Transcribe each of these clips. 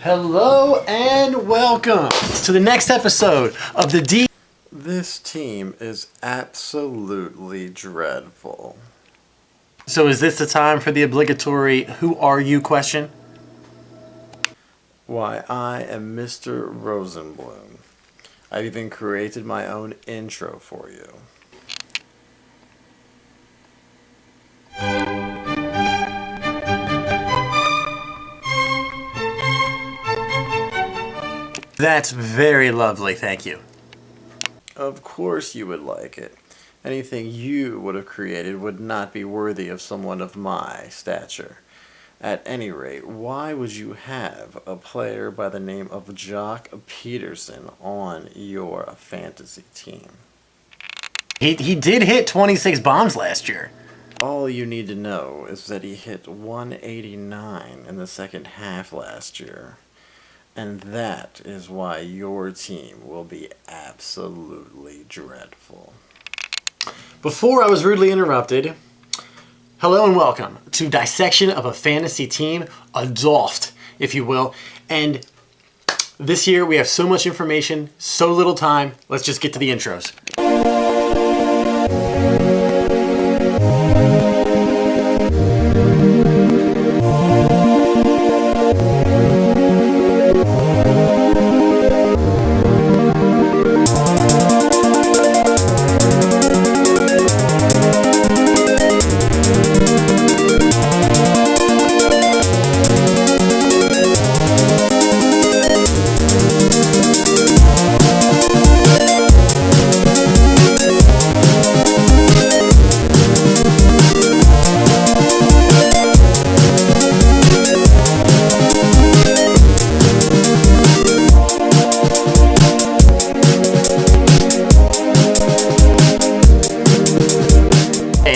Hello and welcome to the next episode of the D. This team is absolutely dreadful. So is this the time for the obligatory "Who are you?" question? Why, I am Mr. Rosenblum. I've even created my own intro for you. That's very lovely, thank you. Of course you would like it. Anything you would have created would not be worthy of someone of my stature. At any rate, why would you have a player by the name of Jock Peterson on your fantasy team? He did hit 26 bombs last year. All you need to know is that he hit 189 in the second half last year. And that is why your team will be absolutely dreadful. Before I was rudely interrupted, hello and welcome to Dissection of a Fantasy Team, a D.O.A.F.T, if you will. And this year we have so much information, so little time. Let's just get to the intros.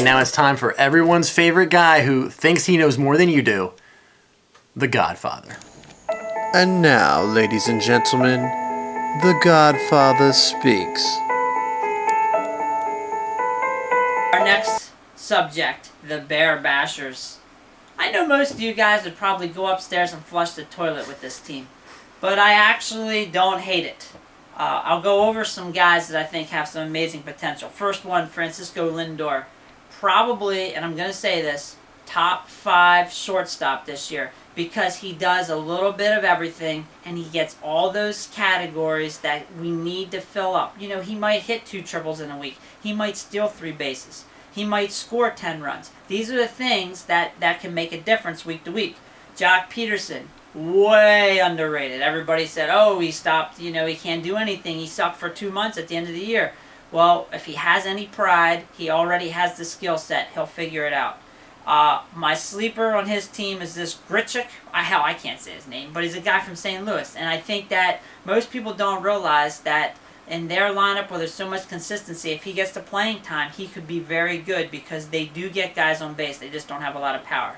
Now it's time for everyone's favorite guy who thinks he knows more than you do, the Godfather. And now, ladies and gentlemen, the Godfather speaks. Our next subject, the Bair Bashers. I know most of you guys would probably go upstairs and flush the toilet with this team, but I actually don't hate it. I'll go over some guys that I think have some amazing potential. First one, Francisco Lindor. Probably, and I'm going to say this, top 5 shortstop this year because he does a little bit of everything and he gets all those categories that we need to fill up. You know, he might hit 2 triples in a week. He might steal 3 bases. He might score 10 runs. These are the things that can make a difference week to week. Jock Peterson, way underrated. Everybody said, oh, he stopped, he can't do anything. He sucked for 2 months at the end of the year. Well, if he has any pride, he already has the skill set. He'll figure it out. My sleeper on his team is this Grichuk. I can't say his name, but he's a guy from St. Louis. And I think that most people don't realize that in their lineup where there's so much consistency, if he gets to playing time, he could be very good because they do get guys on base. They just don't have a lot of power.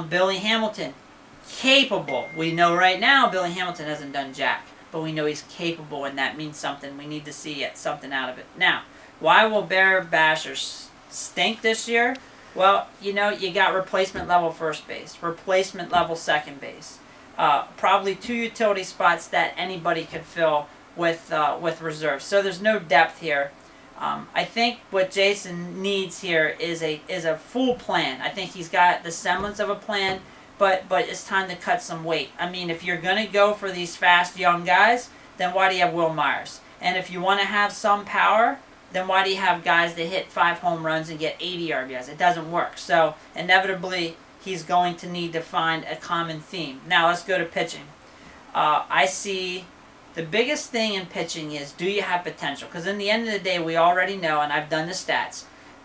Billy Hamilton, capable. We know right now Billy Hamilton hasn't done jack. But we know he's capable, and that means something. We need to see something out of it. Now, why will Bair Bashers stink this year? Well, you got replacement level first base, replacement level second base, probably 2 utility spots that anybody could fill with reserves. So there's no depth here. I think what Jason needs here is a full plan. I think he's got the semblance of a plan. But it's time to cut some weight. I mean, if you're going to go for these fast young guys, then why do you have Will Myers? And if you want to have some power, then why do you have guys that hit 5 home runs and get 80 RBIs? It doesn't work. So inevitably, he's going to need to find a common theme. Now let's go to pitching. I see the biggest thing in pitching is, do you have potential? Because in the end of the day, we already know, and I've done the stats,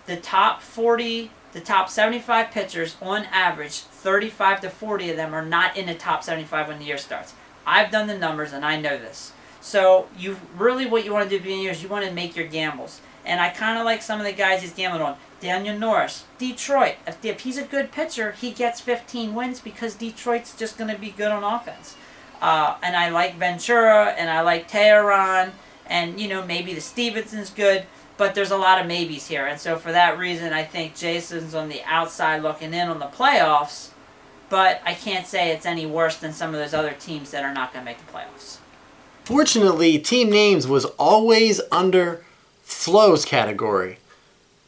the top 75 pitchers on average, 35 to 40 of them are not in the top 75 when the year starts. I've done the numbers and I know this. So what you want to do at the beginning of the year is you want to make your gambles. And I kind of like some of the guys he's gambling on. Daniel Norris, Detroit. If he's a good pitcher, he gets 15 wins because Detroit's just going to be good on offense. And I like Ventura and I like Teheran and maybe the Stevenson's good. But there's a lot of maybes here. And so for that reason, I think Jason's on the outside looking in on the playoffs. but I can't say it's any worse than some of those other teams that are not going to make the playoffs. Fortunately, team names was always under Flo's category.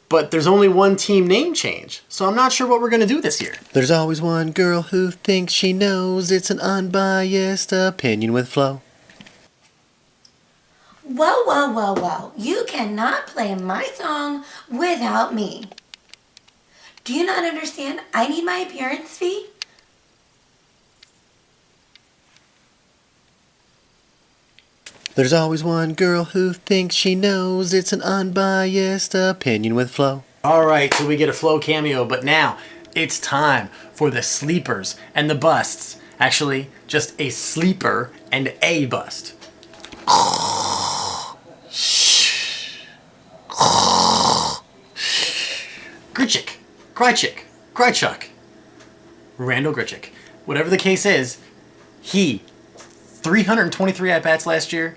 But there's only one team name change, so I'm not sure what we're going to do this year. There's always one girl who thinks she knows. It's an unbiased opinion with Flo. Whoa, whoa, whoa, whoa. You cannot play my song without me. Do you not understand? I need my appearance fee. There's always one girl who thinks she knows. It's an unbiased opinion with Flo. Alright, so we get a Flo cameo, but now it's time for the sleepers and the busts. Actually, just a sleeper and a bust. Gritchick, Krychik, Krychuk, Randall Gritchick. Whatever the case is, he 323 at-bats last year.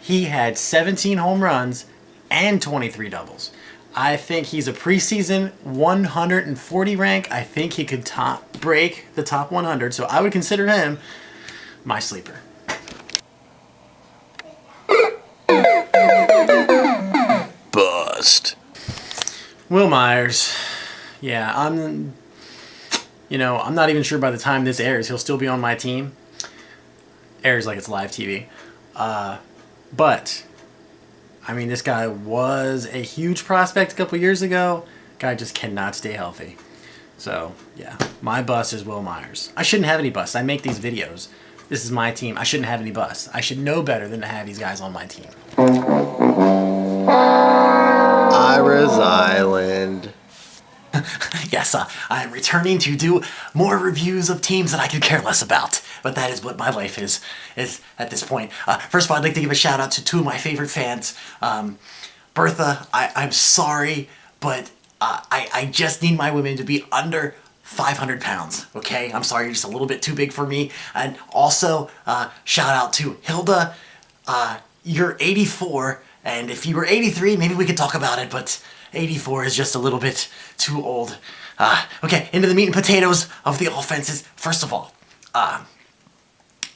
He had 17 home runs and 23 doubles. I think he's a preseason 140 rank. I think he could break the top 100, so I would consider him my sleeper. Bust. Will Myers. Yeah, I'm not even sure by the time this airs, he'll still be on my team. Airs like it's live TV. But, I mean, this guy was a huge prospect a couple years ago. Guy just cannot stay healthy. So, yeah, my bust is Will Myers. I shouldn't have any busts. I make these videos. This is my team. I shouldn't have any busts. I should know better than to have these guys on my team. Ira's Island. Yes, I am returning to do more reviews of teams that I could care less about. But that is what my life is at this point. First of all, I'd like to give a shout out to two of my favorite fans. Bertha, I'm sorry, but I just need my women to be under 500 pounds, okay? I'm sorry, you're just a little bit too big for me. And also, shout out to Hilda. You're 84, and if you were 83, maybe we could talk about it, but 84 is just a little bit too old. Okay, into the meat and potatoes of the offenses. First of all,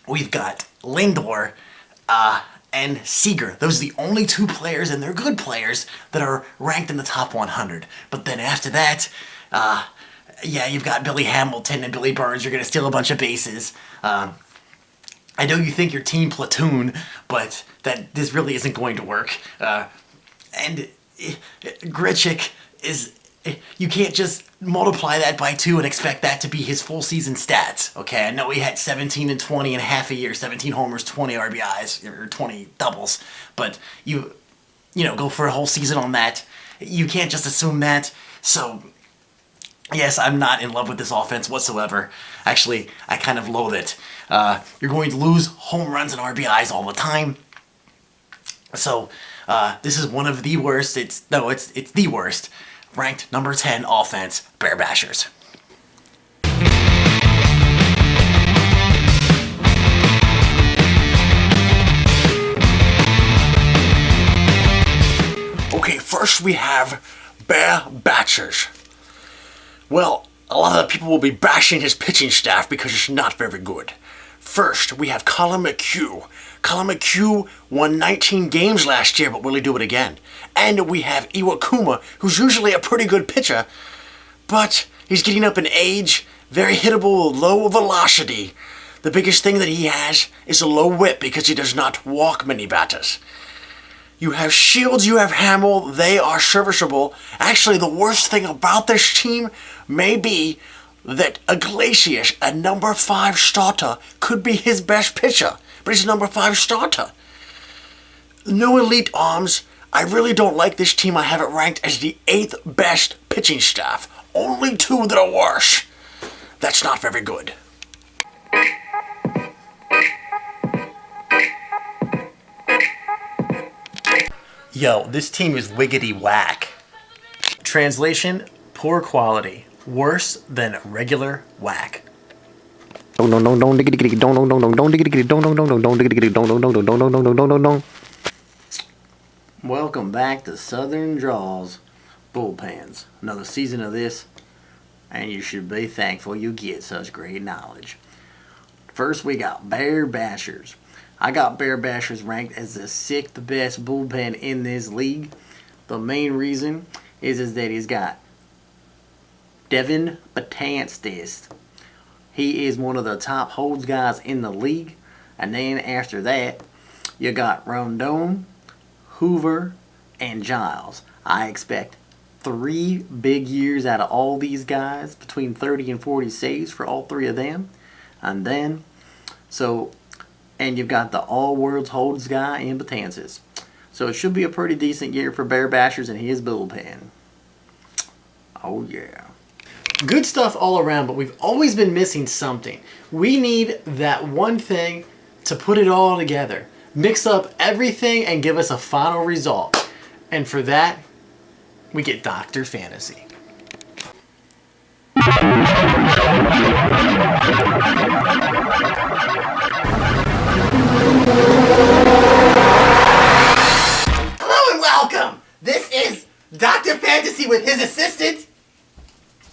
we've got Lindor and Seager. Those are the only two players, and they're good players, that are ranked in the top 100. But then after that, you've got Billy Hamilton and Billy Burns. You're going to steal a bunch of bases. I know you think you're team platoon, but this really isn't going to work. And Gritchick is... You can't just multiply that by 2 and expect that to be his full season stats, okay? I know he had 17 and 20 in half a year, 17 homers, 20 RBIs, or 20 doubles, but you go for a whole season on that. You can't just assume that. So, yes, I'm not in love with this offense whatsoever. Actually, I kind of loathe it. You're going to lose home runs and RBIs all the time. So, this is one of the worst. It's the worst. Ranked number 10 offense, Bair Bashers. Okay, first we have Bair Bashers. Well, a lot of the people will be bashing his pitching staff because it's not very good. First, we have Colin McHugh. Colin McHugh won 19 games last year, but will he do it again? And we have Iwakuma, who's usually a pretty good pitcher, but he's getting up in age, very hittable, low velocity. The biggest thing that he has is a low whip because he does not walk many batters. You have Shields, you have Hamill, they are serviceable. Actually, the worst thing about this team may be that Iglesias, a number 5 starter, could be his best pitcher, but he's a number 5 starter. No elite arms. I really don't like this team. I have it ranked as the 8th best pitching staff. Only 2 that are worse. That's not very good. Yo, this team is wiggity whack. Translation, poor quality. Worse than regular whack. Welcome back to Southern Draws Bullpens. Another season of this and you should be thankful you get such great knowledge. First, we got Bair Bashers. I got Bair Bashers ranked as the 6th best bullpen in this league. The main reason is that he's got Devin Betances. He is one of the top holds guys in the league. And then after that, you got Rondon, Hoover, and Giles. I expect 3 big years out of all these guys, between 30 and 40 saves for all 3 of them. And then, and you've got the all-worlds holds guy in Betances. So it should be a pretty decent year for Bair Bashers and his bullpen. Oh yeah. Good stuff all around, but we've always been missing something. We need that one thing to put it all together. Mix up everything and give us a final result. And for that, we get Dr. Fantasy. Hello and welcome! This is Dr. Fantasy with his assistant,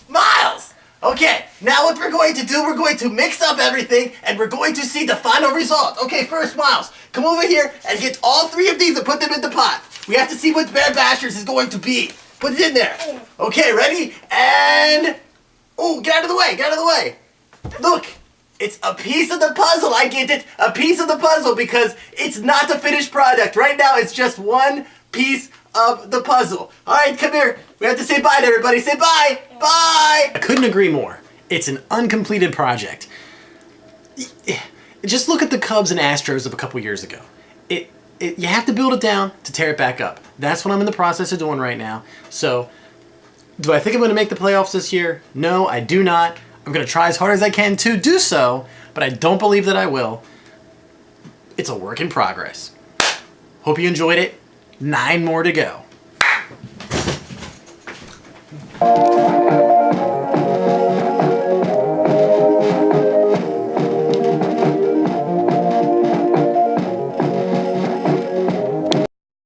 Miles! Okay, now what we're going to do, we're going to mix up everything and we're going to see the final result. Okay, first, Miles, come over here and get all 3 of these and put them in the pot. We have to see what Bair Bashers is going to be. Put it in there. Okay, ready? And... oh, get out of the way, get out of the way. Look, it's a piece of the puzzle. I get it. A piece of the puzzle because it's not the finished product. Right now, it's just one piece of the puzzle. All right, come here. We have to say bye to everybody. Say bye. Bye. I couldn't agree more. It's an uncompleted project. Just look at the Cubs and Astros of a couple years ago. You have to build it down to tear it back up. That's what I'm in the process of doing right now. So, do I think I'm going to make the playoffs this year? No, I do not. I'm going to try as hard as I can to do so, but I don't believe that I will. It's a work in progress. Hope you enjoyed it. 9 more to go.